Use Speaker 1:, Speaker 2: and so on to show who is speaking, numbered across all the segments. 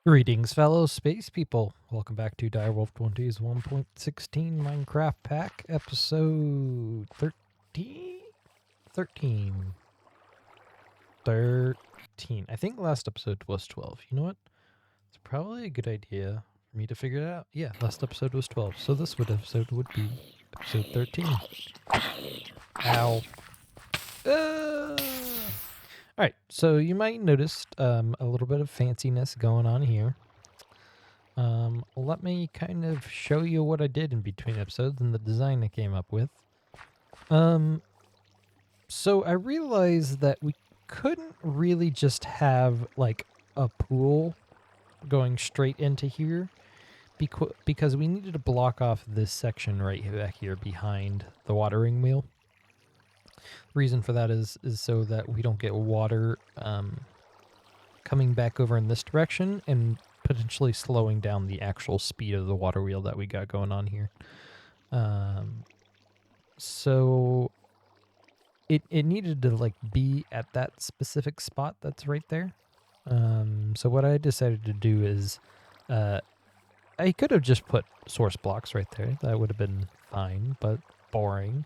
Speaker 1: Greetings, fellow space people. Welcome back to Direwolf20's 1.16 Minecraft pack, episode 13? 13. 13. I think last episode was 12. You know what? It's probably a good idea for me to figure it out. Yeah, last episode was 12, so this episode would be episode 13. Ow. Alright, so you might notice a little bit of fanciness going on here. Let me kind of show you what I did in between episodes and the design I came up with. So I realized that we couldn't really just have like a pool going straight into here because we needed to block off this section right back here behind the watering wheel. The reason for that is so that we don't get water coming back over in this direction and potentially slowing down the actual speed of the water wheel that we got going on here. So it needed to like be at that specific spot that's right there. So what I decided to do is I could have just put source blocks right there. That would have been fine, but boring.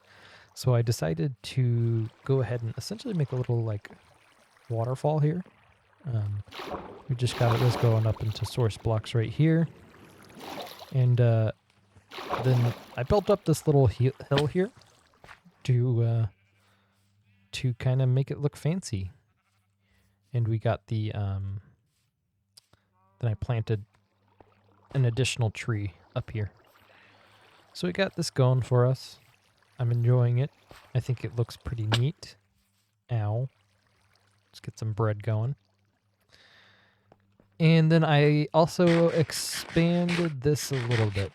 Speaker 1: So I decided to go ahead and essentially make a little like waterfall here. We just got this going up into source blocks right here. And then I built up this little hill here to kind of make it look fancy. And we got the, then I planted an additional tree up here. So we got this going for us. I'm enjoying it. I think it looks pretty neat. Ow. Let's get some bread going. And then I also expanded this a little bit.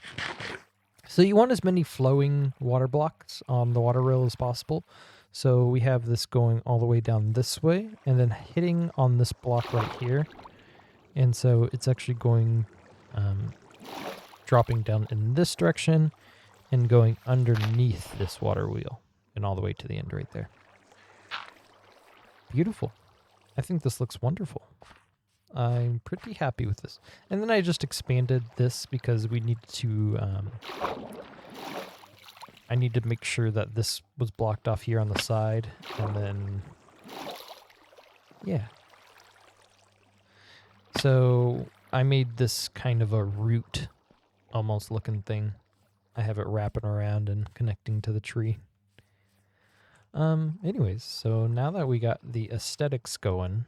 Speaker 1: So you want as many flowing water blocks on the water rail as possible. So we have this going all the way down this way and then hitting on this block right here. And so it's actually going, dropping down in this direction and going underneath this water wheel and all the way to the end right there. Beautiful. I think this looks wonderful. I'm pretty happy with this. And then I just expanded this because we need to, I need to make sure that this was blocked off here on the side. And then, yeah. So I made this kind of a root almost looking thing. I have it wrapping around and connecting to the tree. Anyways, so now that we got the aesthetics going,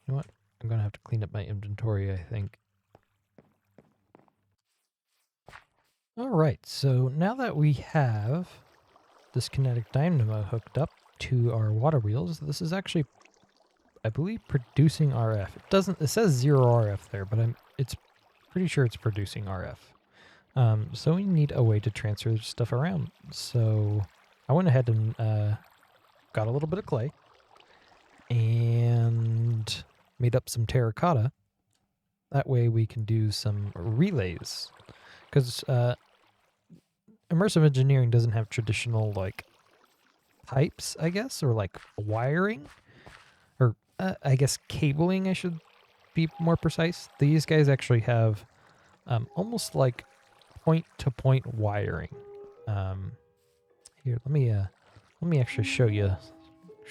Speaker 1: you know what? I'm going to have to clean up my inventory, I think. All right, so now that we have this kinetic dynamo hooked up to our water wheels, this is actually, I believe, producing RF. It says 0 RF there, but it's pretty sure it's producing RF. So we need a way to transfer stuff around. So I went ahead and got a little bit of clay and made up some terracotta. That way we can do some relays. Because immersive engineering doesn't have traditional, like, pipes, I guess, or, like, wiring. Or, I guess, cabling, I should be more precise. These guys actually have almost like point-to-point wiring. Here, let me actually show you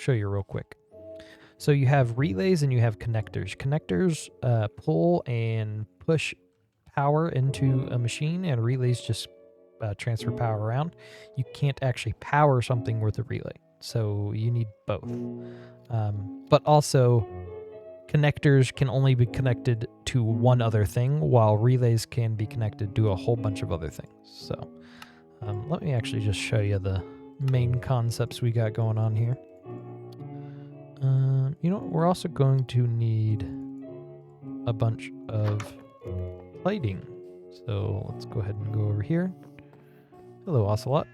Speaker 1: real quick. So you have relays and you have connectors. Connectors pull and push power into a machine, and relays just transfer power around. You can't actually power something with a relay, so you need both. But also, connectors can only be connected to one other thing, while relays can be connected to a whole bunch of other things. So let me actually just show you the main concepts we got going on here. You know, we're also going to need a bunch of lighting. So let's go ahead and go over here. Hello, Ocelot.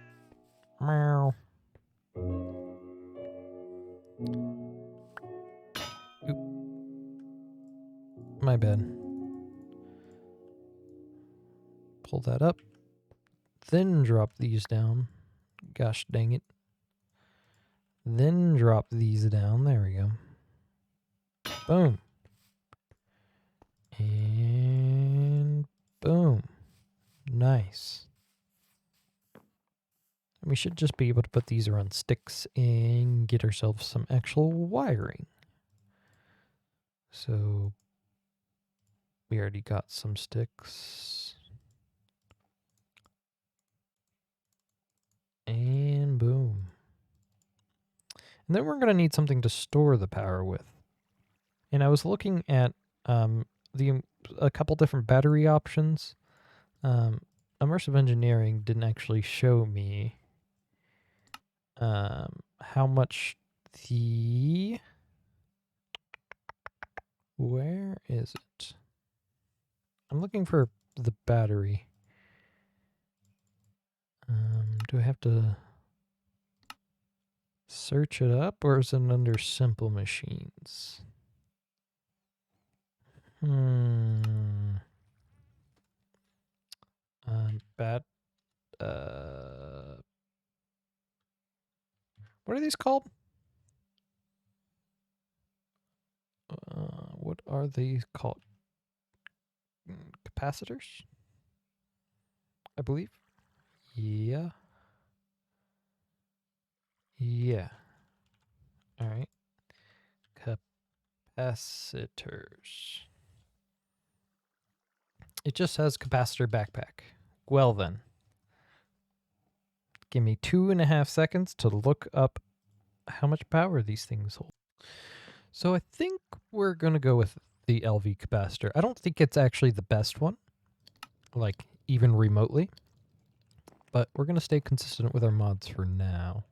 Speaker 1: Meow. Oop. My bad. Pull that up. Then drop these down. Gosh dang it. Then drop these down. There we go. Boom. And Nice. We should just be able to put these around sticks and get ourselves some actual wiring. So we already got some sticks. And boom. And then we're going to need something to store the power with. And I was looking at a couple different battery options. Immersive engineering didn't actually show me how much the... Where is it? I'm looking for the battery. Do I have to search it up, or is it under simple machines? What are these called? What are these called? Capacitors, I believe. Yeah. Yeah. All right. Capacitors. It just says capacitor backpack. Well then. Give me 2.5 seconds to look up how much power these things hold. So I think we're going to go with the LV capacitor. I don't think it's actually the best one, like even remotely, but we're going to stay consistent with our mods for now.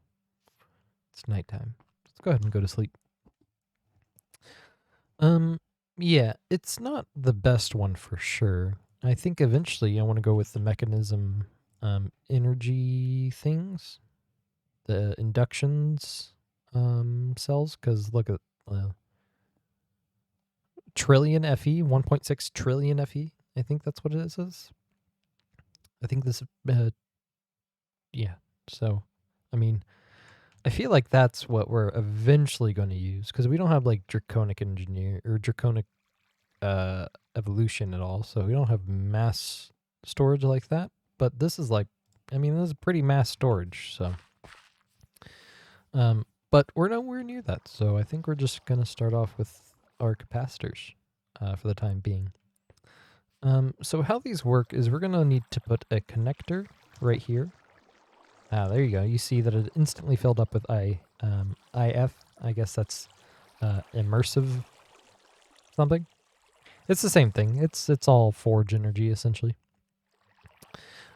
Speaker 1: It's nighttime. Let's go ahead and go to sleep. Yeah, it's not the best one for sure. I think eventually I want to go with the mechanism energy things, the inductions cells, because look at trillion FE, 1.6 trillion FE. I think that's what it says. I think this, yeah. So, I mean, I feel like that's what we're eventually going to use, because we don't have like draconic engineer or draconic evolution at all, so we don't have mass storage like that. But this is like, I mean, this is pretty mass storage, so but we're nowhere near that, so I think we're just gonna start off with our capacitors for the time being. So how these work is we're gonna need to put a connector right here. There you go. You see that it instantly filled up with IF. I guess that's immersive something. It's the same thing. It's all forge energy essentially.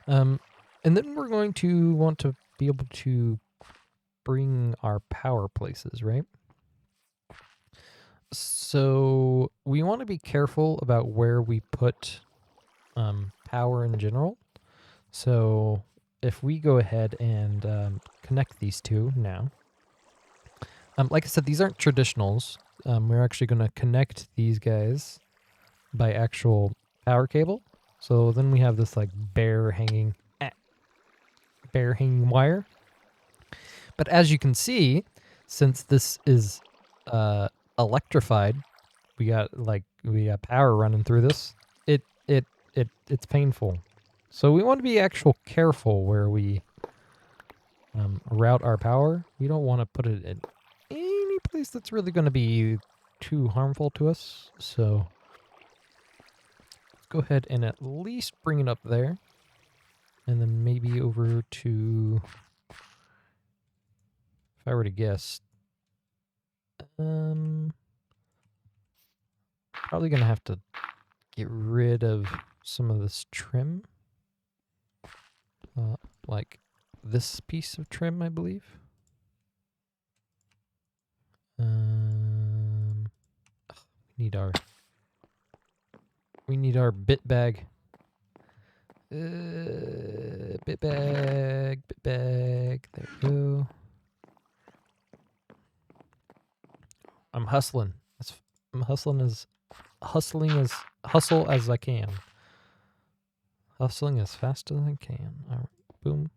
Speaker 1: And then we're going to want to be able to bring our power places, right? So we want to be careful about where we put power in general. So if we go ahead and connect these two now, like I said, these aren't traditionals. We're actually going to connect these guys by actual power cable. So then we have this like bare hanging wire. But as you can see, since this is electrified, we got power running through this. It's painful. So we want to be careful where we route our power. We don't want to put it in any place that's really going to be too harmful to us. So let's go ahead and at least bring it up there. And then maybe over to, if I were to guess, probably going to have to get rid of some of this trim. Like this piece of trim, I believe. We need our bit bag. Bit bag. There we go. I'm hustling. I'm hustling as I can. Hustling as fast as I can. All right, boom.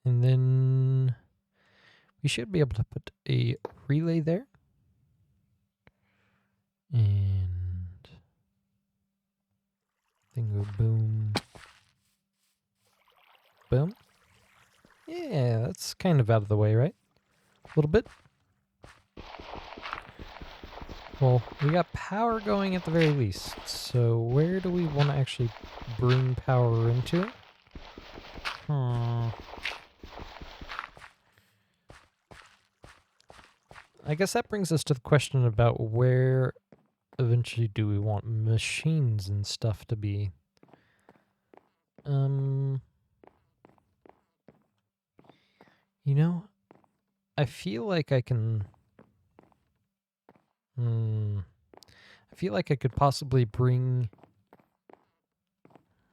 Speaker 1: And then we should be able to put a relay there. And I boom. Boom. Yeah, that's kind of out of the way, right? A little bit. Well, we got power going at the very least. So where do we want to actually bring power into? I guess that brings us to the question about where eventually do we want machines and stuff to be. You know, I feel like I can... I feel like I could possibly bring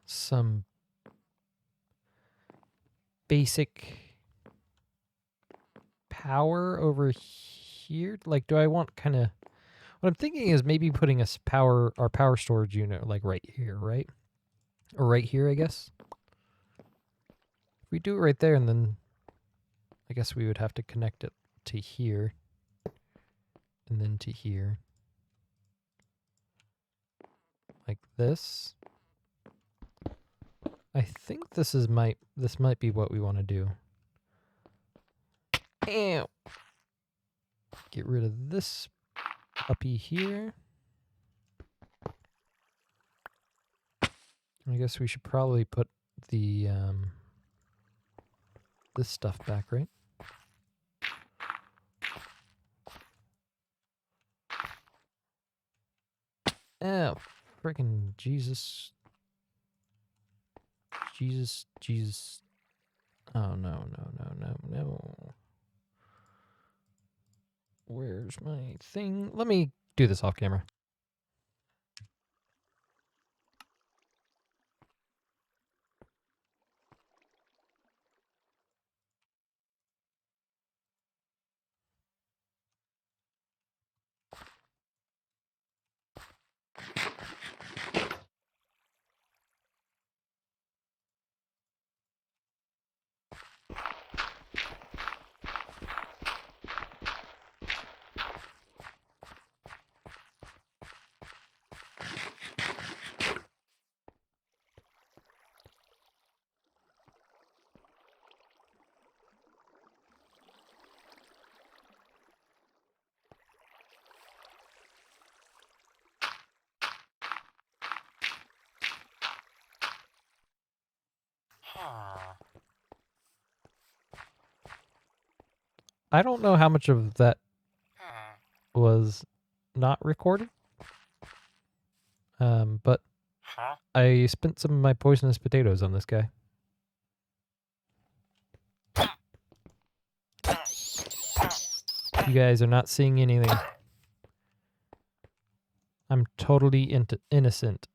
Speaker 1: some basic power over here. Like, do I want kind of... What I'm thinking is maybe putting our power storage unit like right here, right? Or right here, I guess. If we do it right there, and then I guess we would have to connect it to here. And then to here. Like this. I think this might be what we want to do. Ew. Get rid of this puppy here. I guess we should probably put the this stuff back, right? Oh, freaking Jesus. Jesus. Oh, no. Where's my thing? Let me do this off camera. I don't know how much of that was not recorded. But I spent some of my poisonous potatoes on this guy. You guys are not seeing anything. I'm totally innocent.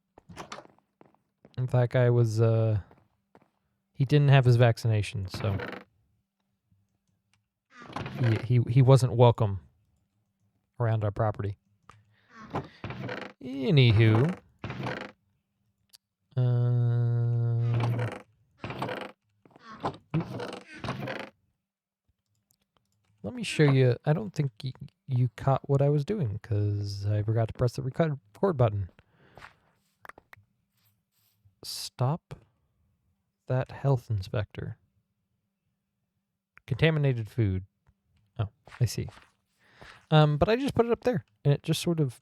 Speaker 1: In fact, I was, he didn't have his vaccination, so he wasn't welcome around our property. Anywho, let me show you. I don't think you caught what I was doing because I forgot to press the record button. Stop that health inspector. Contaminated food. Oh, I see. But I just put it up there, and it just sort of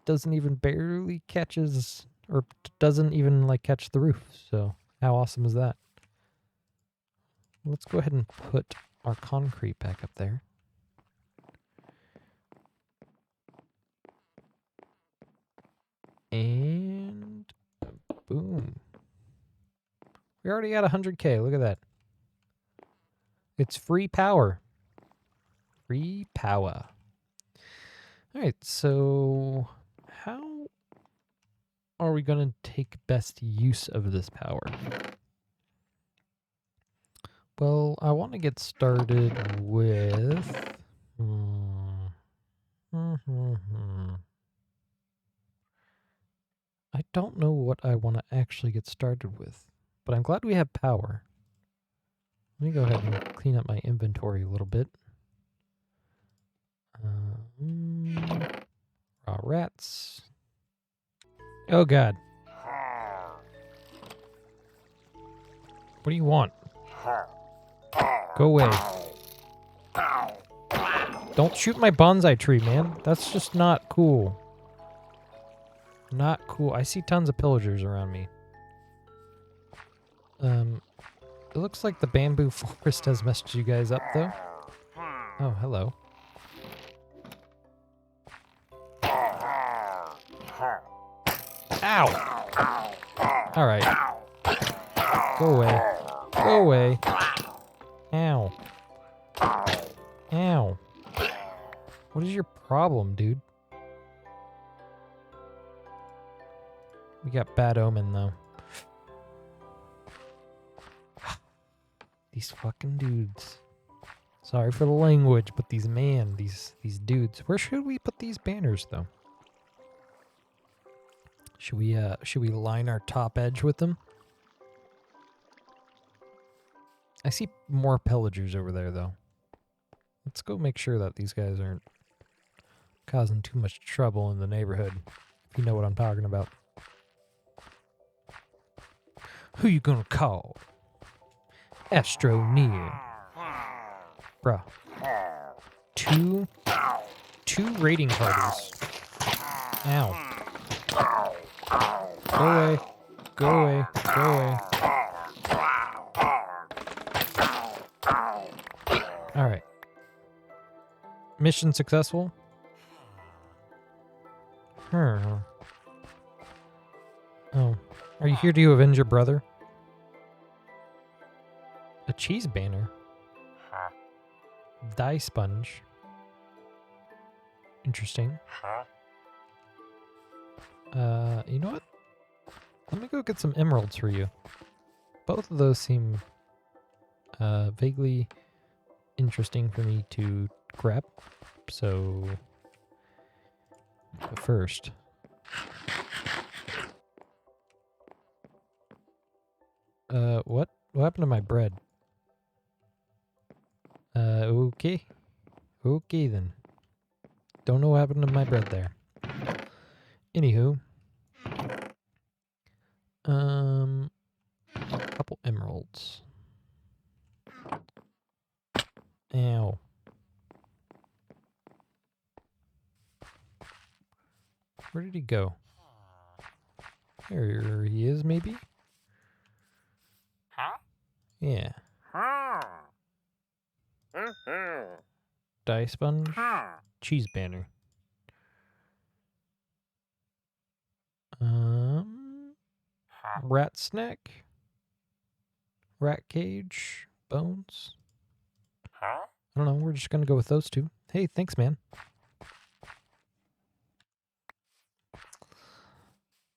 Speaker 1: doesn't even barely catches, or doesn't even like catch the roof. So how awesome is that? Let's go ahead and put our concrete back up there. And boom. We already got 100K. Look at that. It's free power. Free power. All right, so how are we going to take best use of this power? Well, I want to get started with... I don't know what I want to actually get started with, but I'm glad we have power. Let me go ahead and clean up my inventory a little bit. Raw rats. Oh, God. What do you want? Go away. Don't shoot my bonsai tree, man. That's just not cool. Not cool. I see tons of pillagers around me. It looks like the bamboo forest has messed you guys up, though. Oh, hello. Ow! Alright. Go away. Go away. Ow. Ow. What is your problem, dude? We got bad omen, though. These fucking dudes. Sorry for the language, but these dudes. Where should we put these banners, though? Should we line our top edge with them? I see more pillagers over there, though. Let's go make sure that these guys aren't causing too much trouble in the neighborhood. If you know what I'm talking about. Who you gonna call? Astro Near. Bruh. Two raiding parties. Ow. Go away. Go away. Go away. Alright. Mission successful? Oh. Are you here to avenge your brother? A cheese banner? Dye sponge. Interesting. You know what? Let me go get some emeralds for you. Both of those seem vaguely interesting for me to grab. So, but first. What? What happened to my bread? Okay. Okay then. Don't know what happened to my bread there. Anywho. A couple emeralds. Ow. Where did he go? There he is, maybe? Yeah. Dye sponge. Cheese banner. Rat snack. Rat cage. Bones. I don't know. We're just gonna go with those two. Hey, thanks, man.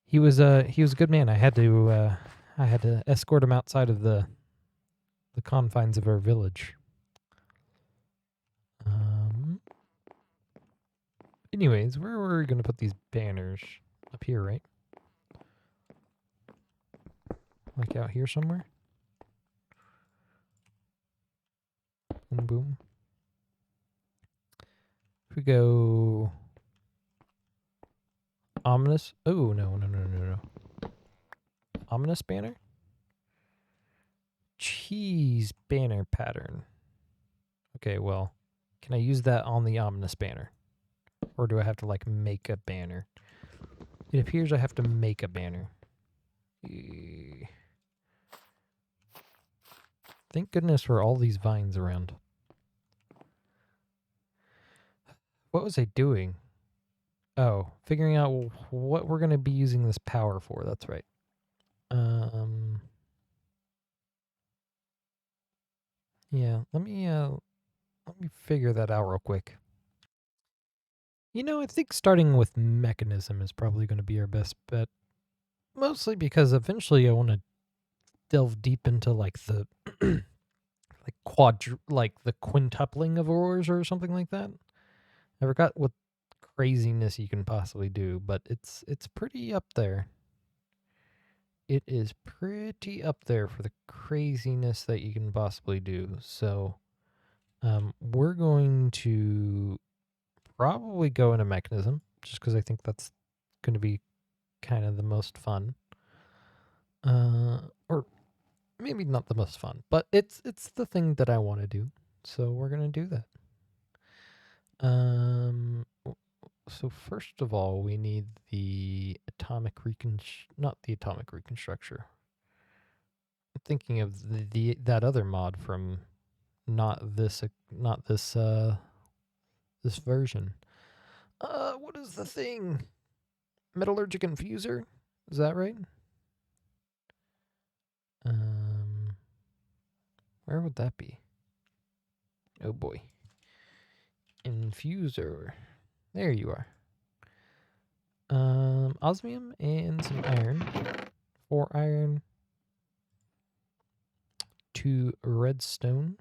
Speaker 1: He was a good man. I had to escort him outside of the confines of our village. Anyways, where were we gonna put these banners? Up here, right? Like out here somewhere? Boom, boom. If we go ominous. Oh, no. Ominous banner? Cheese banner pattern. Okay, well, can I use that on the ominous banner? Or do I have to, like, make a banner? It appears I have to make a banner. Thank goodness for all these vines around. What was I doing? Oh, figuring out what we're going to be using this power for. That's right. Yeah, let me figure that out real quick. You know, I think starting with mechanism is probably going to be our best bet. Mostly because eventually I want to delve deep into like the like the quintupling of ores or something like that. I forgot what craziness you can possibly do, but it's pretty up there. It is pretty up there for the craziness that you can possibly do. So we're going to probably go into mechanism just because I think that's going to be kind of the most fun. Or maybe not the most fun, but it's the thing that I want to do. So we're gonna do that. So first of all, we need the not the atomic reconstructor. I'm thinking of that other mod from this version. What is the thing? Metallurgic infuser? Is that right? Where would that be? Oh boy. Infuser. There you are. Osmium and some iron. 4 iron. 2 redstone.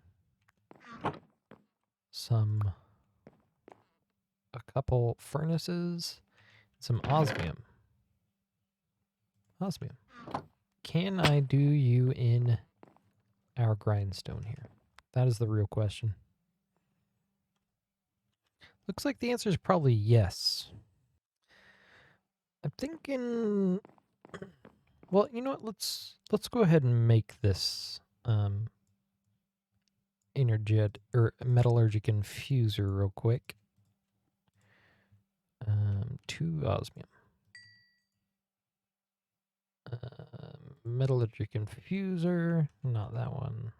Speaker 1: A couple furnaces. Some osmium. Osmium. Can I do you in our grindstone here? That is the real question. Looks like the answer is probably yes. I'm thinking, well, you know what? Let's go ahead and make this energet or metallurgic infuser real quick. 2 osmium. Metallurgic infuser, not that one.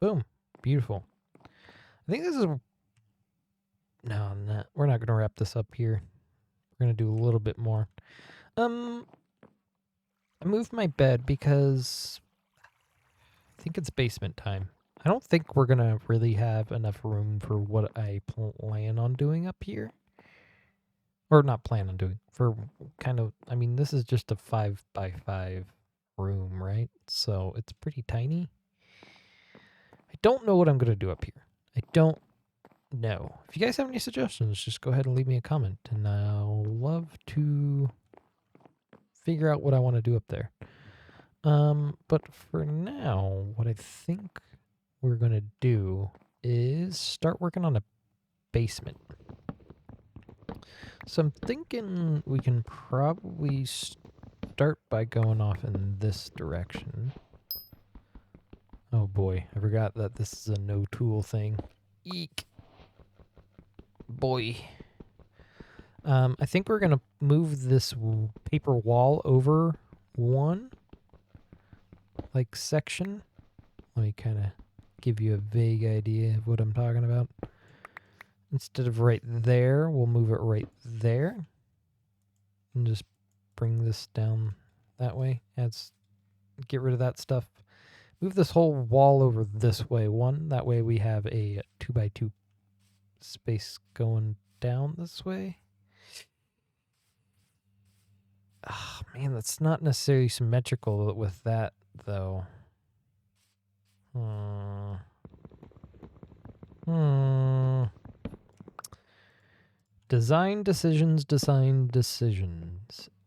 Speaker 1: Boom, beautiful. I think this is, no, we're not gonna wrap this up here. We're gonna do a little bit more. I moved my bed because I think it's basement time. I don't think we're gonna really have enough room for what I plan on doing up here. Or not plan on doing, for kind of, I mean, this is just a 5x5 room, right? So it's pretty tiny. I don't know what I'm gonna do up here. I don't know. If you guys have any suggestions, just go ahead and leave me a comment, and I'll love to figure out what I want to do up there. But for now, what I think we're gonna do is start working on a basement. So I'm thinking we can probably start by going off in this direction. Oh boy, I forgot that this is a no tool thing. Eek. Boy. I think we're gonna move this paper wall over one, like, section. Let me kind of give you a vague idea of what I'm talking about. Instead of right there, we'll move it right there. And just bring this down that way. Get rid of that stuff. Move this whole wall over this way. That way we have a 2x2 space going down this way. Oh, man, that's not necessarily symmetrical with that, though. Design decisions.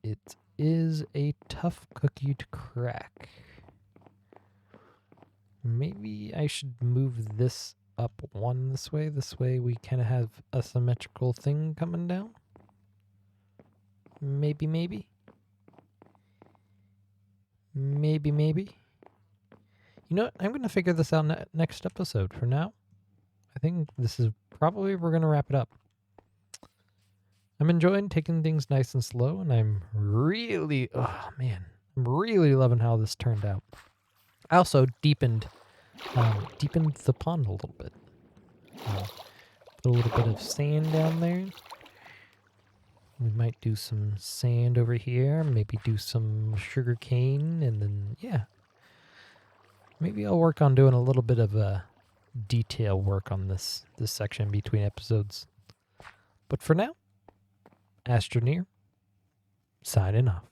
Speaker 1: It is a tough cookie to crack. Maybe I should move this up one this way. This way we kind of have a symmetrical thing coming down. Maybe. You know what? I'm going to figure this out next episode. For now, I think this is probably, we're going to wrap it up. I'm enjoying taking things nice and slow, and I'm really loving how this turned out. I also deepened the pond a little bit. Put a little bit of sand down there. We might do some sand over here, maybe do some sugar cane, and then, yeah. Maybe I'll work on doing a little bit of detail work on this section between episodes. But for now, Astroneer, signing off.